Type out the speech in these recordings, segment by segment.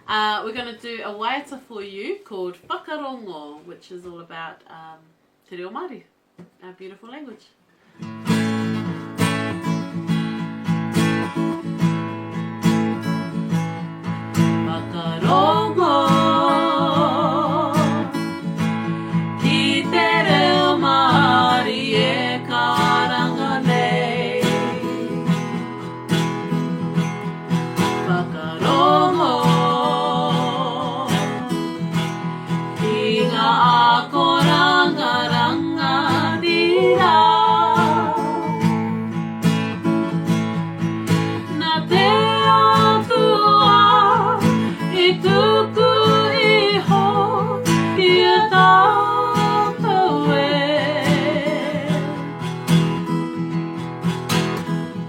We're going to do a waiata for you called Whakarongo, which is all about Te Reo Māori, our beautiful language. Whakarongo ki te reo Māori e karanga nei. Whakarongo ki ngā ako rangaranga dira. Nā te atua I tuku iho I a tātou e.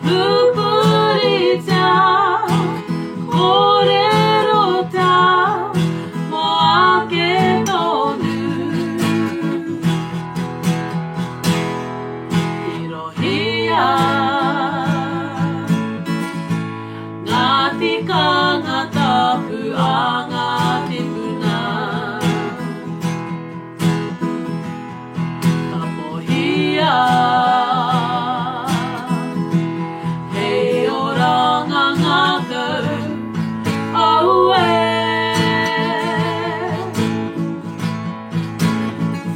Pupuri tia, kōrero tia, mo ake tonu. I rohia, ngā tikanga tapu a ngā tipuna. Ka pohia, hei oranga ngākau au e.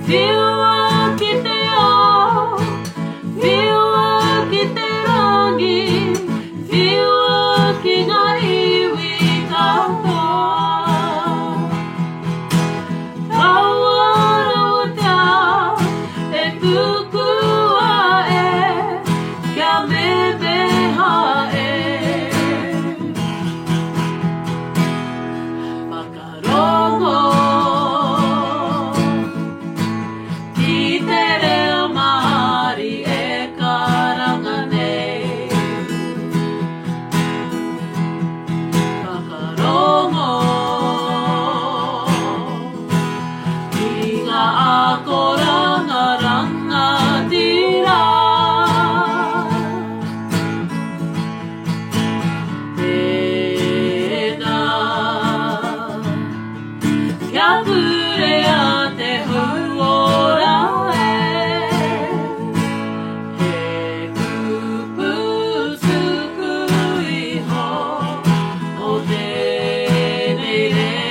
Whiua ki te ao, whiua ki te rangi, whiua ki ngā iwi katoa. Tauara o te ao, e kukua e, kia me meha e. Whakarongo ki te reo Māori e karanga nei. Whakarongo ki ngā ako rangaranga tira. Tēnā kia pure a te hauora e. He kupu tuku iho o tēnei reo